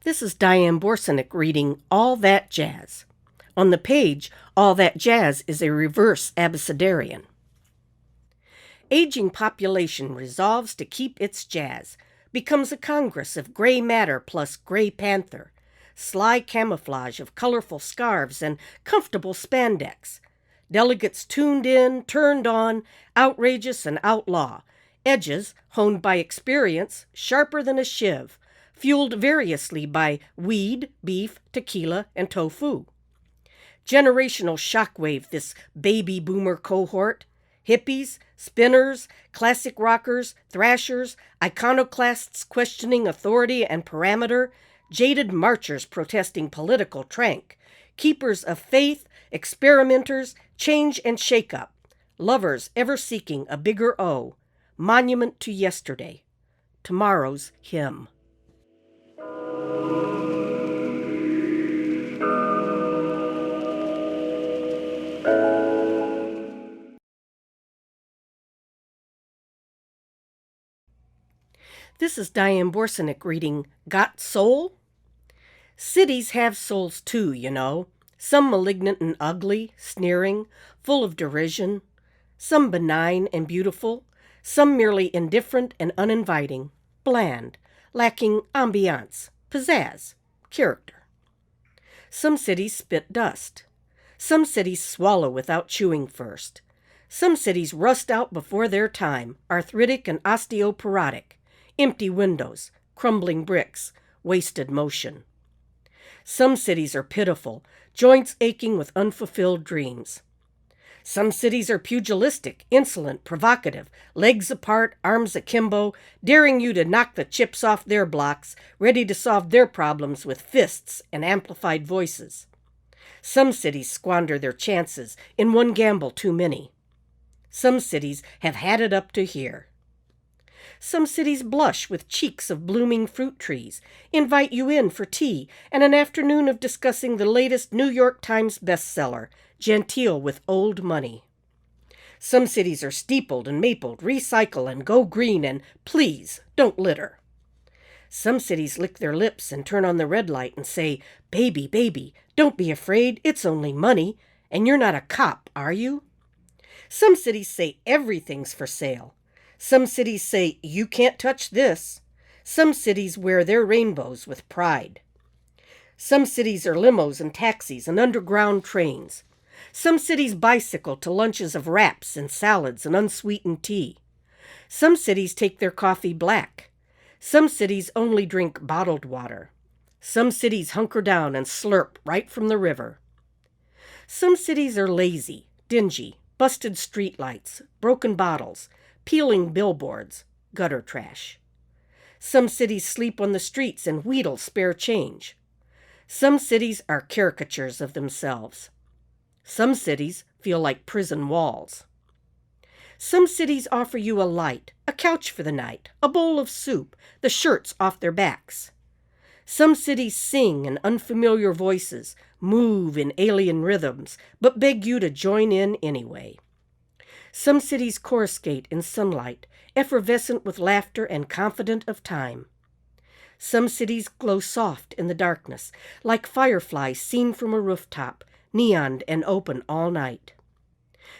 This is Dianne Borsenik reading All That Jazz. On the page, All That Jazz is a reverse abecedarian. Aging population resolves to keep its jazz, becomes a congress of gray matter plus gray panther, sly camouflage of colorful scarves and comfortable spandex, delegates tuned in, turned on, outrageous and outlaw, edges honed by experience, sharper than a shiv, fueled variously by weed, beef, tequila, and tofu. Generational shockwave, this baby boomer cohort. Hippies, spinners, classic rockers, thrashers, iconoclasts questioning authority and parameter, jaded marchers protesting political trank, keepers of faith, experimenters, change and shake-up, lovers ever seeking a bigger O, monument to yesterday, tomorrow's hymn. This is Dianne Borsenik reading Got Soul? Cities have souls too, you know. Some malignant and ugly, sneering, full of derision. Some benign and beautiful. Some merely indifferent and uninviting, bland, lacking ambiance, pizzazz, character. Some cities spit dust. Some cities swallow without chewing first. Some cities rust out before their time, arthritic and osteoporotic. Empty windows, crumbling bricks, wasted motion. Some cities are pitiful, joints aching with unfulfilled dreams. Some cities are pugilistic, insolent, provocative, legs apart, arms akimbo, daring you to knock the chips off their blocks, ready to solve their problems with fists and amplified voices. Some cities squander their chances, in one gamble too many. Some cities have had it up to here. Some cities blush with cheeks of blooming fruit trees, invite you in for tea and an afternoon of discussing the latest New York Times bestseller, genteel with old money. Some cities are steepled and mapled, recycle and go green and please don't litter. Some cities lick their lips and turn on the red light and say, baby, baby, don't be afraid, it's only money, and you're not a cop, are you? Some cities say everything's for sale. Some cities say, you can't touch this. Some cities wear their rainbows with pride. Some cities are limos and taxis and underground trains. Some cities bicycle to lunches of wraps and salads and unsweetened tea. Some cities take their coffee black. Some cities only drink bottled water. Some cities hunker down and slurp right from the river. Some cities are lazy, dingy, busted streetlights, broken bottles, peeling billboards, gutter trash. Some cities sleep on the streets and wheedle spare change. Some cities are caricatures of themselves. Some cities feel like prison walls. Some cities offer you a light, a couch for the night, a bowl of soup, the shirts off their backs. Some cities sing in unfamiliar voices, move in alien rhythms, but beg you to join in anyway. Some cities coruscate in sunlight, effervescent with laughter and confident of time. Some cities glow soft in the darkness, like fireflies seen from a rooftop, neoned and open all night.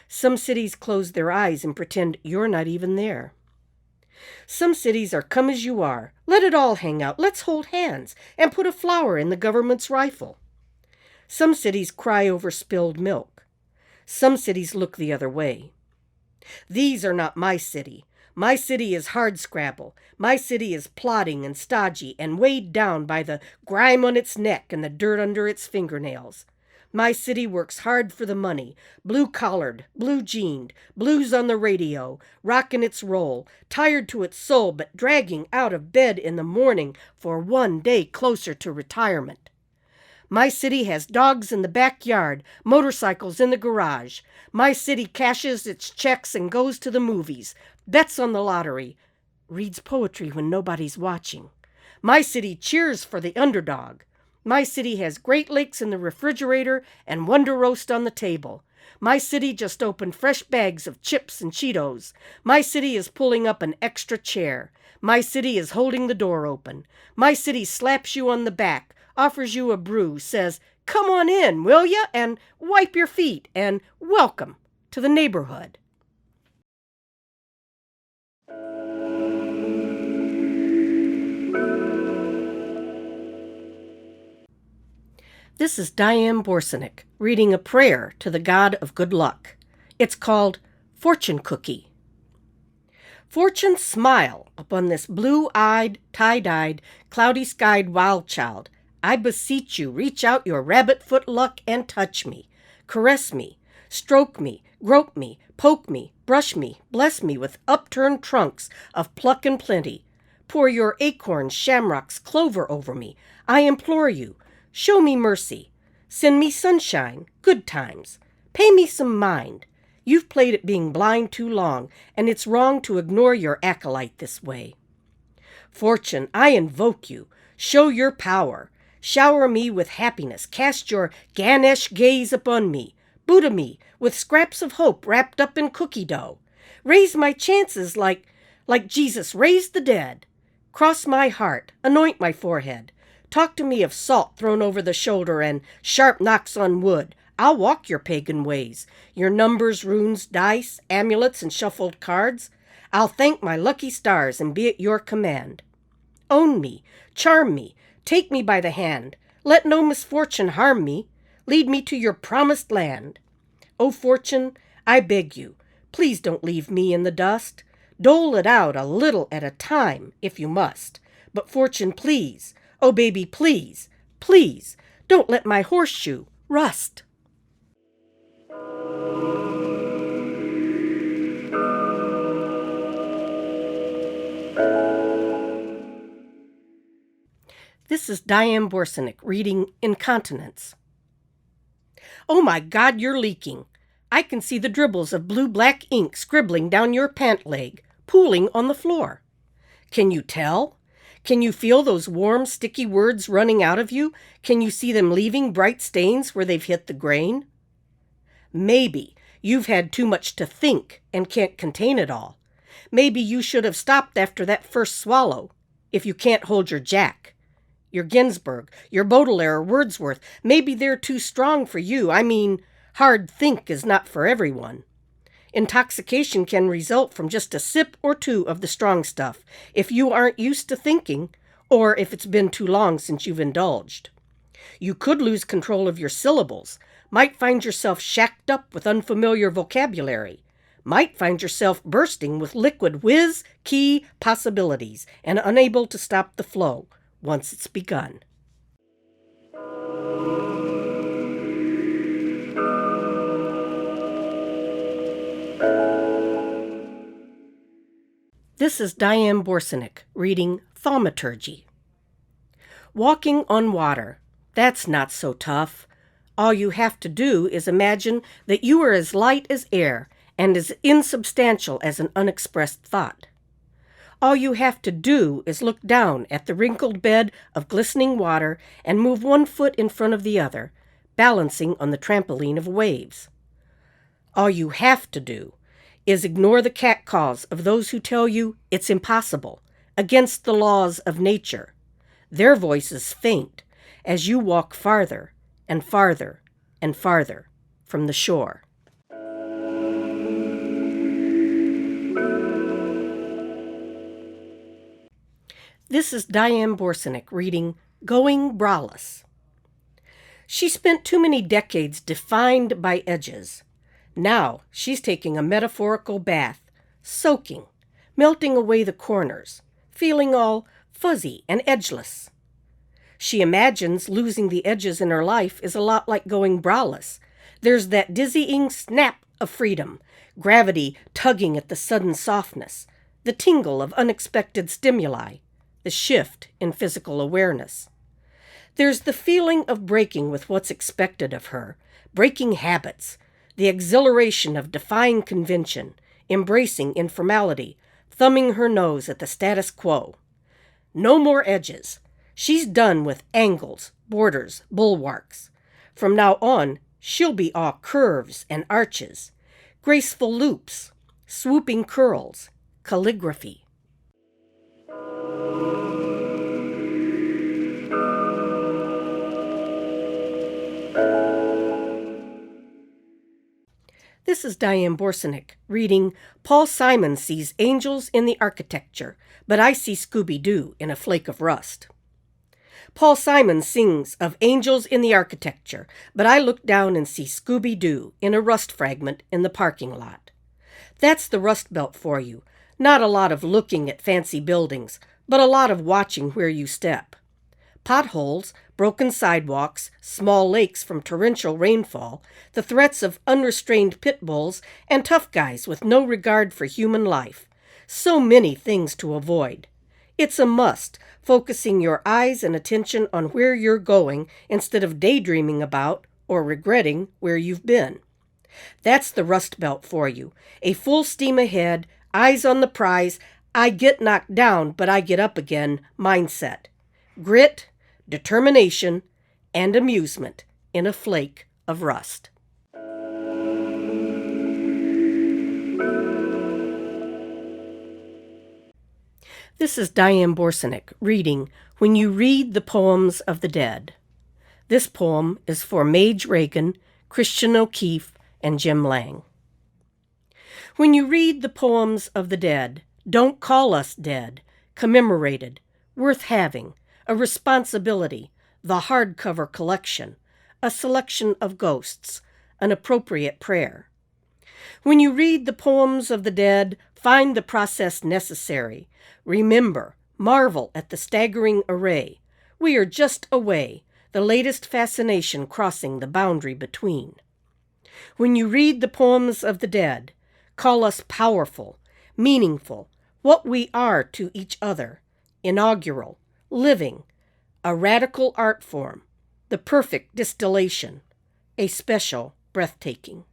Some cities close their eyes and pretend you're not even there. Some cities are come as you are, let it all hang out, let's hold hands, and put a flower in the government's rifle. Some cities cry over spilled milk. Some cities look the other way. These are not my city. My city is hardscrabble. My city is plodding and stodgy and weighed down by the grime on its neck and the dirt under its fingernails. My city works hard for the money, blue-collared, blue-jeaned, blues on the radio, rocking its roll, tired to its soul but dragging out of bed in the morning for one day closer to retirement. My city has dogs in the backyard, motorcycles in the garage. My city cashes its checks and goes to the movies, bets on the lottery, reads poetry when nobody's watching. My city cheers for the underdog. My city has Great Lakes in the refrigerator and Wonder Roast on the table. My city just opened fresh bags of chips and Cheetos. My city is pulling up an extra chair. My city is holding the door open. My city slaps you on the back, offers you a brew, says, "Come on in, will ya?" and wipe your feet, and welcome to the neighborhood. This is Dianne Borsenik reading a prayer to the god of good luck. It's called Fortune Cookie. Fortune, smile upon this blue-eyed, tie-dyed, cloudy-skied wild child. I beseech you, reach out your rabbit-foot luck and touch me. Caress me, stroke me, grope me, poke me, brush me, bless me with upturned trunks of pluck and plenty. Pour your acorns, shamrocks, clover over me. I implore you. Show me mercy. Send me sunshine, good times. Pay me some mind. You've played at being blind too long, and it's wrong to ignore your acolyte this way. Fortune, I invoke you. Show your power. Shower me with happiness. Cast your Ganesh gaze upon me. Buddha me with scraps of hope wrapped up in cookie dough. Raise my chances like Jesus raised the dead. Cross my heart. Anoint my forehead. Talk to me of salt thrown over the shoulder and sharp knocks on wood. I'll walk your pagan ways, your numbers, runes, dice, amulets, and shuffled cards. I'll thank my lucky stars and be at your command. Own me, charm me, take me by the hand. Let no misfortune harm me. Lead me to your promised land. O Fortune, I beg you, please don't leave me in the dust. Dole it out a little at a time, if you must. But Fortune, please, oh, baby, please, please, don't let my horseshoe rust. This is Dianne Borsenik reading Incontinence. Oh my God, you're leaking. I can see the dribbles of blue-black ink scribbling down your pant leg, pooling on the floor. Can you tell? Can you feel those warm, sticky words running out of you? Can you see them leaving bright stains where they've hit the grain? Maybe you've had too much to think and can't contain it all. Maybe you should have stopped after that first swallow, if you can't hold your Jack. Your Ginsberg, your Baudelaire or Wordsworth, maybe they're too strong for you. I mean, hard think is not for everyone. Intoxication can result from just a sip or two of the strong stuff, if you aren't used to thinking, or if it's been too long since you've indulged. You could lose control of your syllables, might find yourself shacked up with unfamiliar vocabulary, might find yourself bursting with liquid whiz-key possibilities and unable to stop the flow once it's begun. This is Dianne Borsenik reading Thaumaturgy. Walking on water. That's not so tough. All you have to do is imagine that you are as light as air and as insubstantial as an unexpressed thought. All you have to do is look down at the wrinkled bed of glistening water and move one foot in front of the other, balancing on the trampoline of waves. All you have to do is ignore the catcalls of those who tell you it's impossible, against the laws of nature. Their voices faint as you walk farther and farther and farther from the shore. This is Dianne Borsenik reading Going Braless. She spent too many decades defined by edges. Now she's taking a metaphorical bath, soaking, melting away the corners, feeling all fuzzy and edgeless. She imagines losing the edges in her life is a lot like going braless. There's that dizzying snap of freedom, gravity tugging at the sudden softness, the tingle of unexpected stimuli, the shift in physical awareness. There's the feeling of breaking with what's expected of her, breaking habits, the exhilaration of defying convention, embracing informality, thumbing her nose at the status quo. No more edges. She's done with angles, borders, bulwarks. From now on, she'll be all curves and arches, graceful loops, swooping curls, calligraphy. This is Dianne Borsenik reading Paul Simon Sees Angels in the Architecture, but I See Scooby-Doo in a Flake of Rust. Paul Simon sings of angels in the architecture, but I look down and see Scooby-Doo in a rust fragment in the parking lot. That's the Rust Belt for you. Not a lot of looking at fancy buildings, but a lot of watching where you step. Potholes, broken sidewalks, small lakes from torrential rainfall, the threats of unrestrained pit bulls, and tough guys with no regard for human life. So many things to avoid. It's a must, focusing your eyes and attention on where you're going instead of daydreaming about or regretting where you've been. That's the Rust Belt for you. A full steam ahead, eyes on the prize, I get knocked down but I get up again mindset. Grit, determination, and amusement in a flake of rust. This is Dianne Borsenik reading When You Read the Poems of the Dead. This poem is for Mage Reagan, Christian O'Keefe, and Jim Lang. When you read the poems of the dead, don't call us dead, commemorated, worth having, a responsibility, the hardcover collection, a selection of ghosts, an appropriate prayer. When you read the poems of the dead, find the process necessary. Remember, marvel at the staggering array. We are just away, the latest fascination crossing the boundary between. When you read the poems of the dead, call us powerful, meaningful, what we are to each other, inaugural, living, a radical art form, the perfect distillation, a special breathtaking.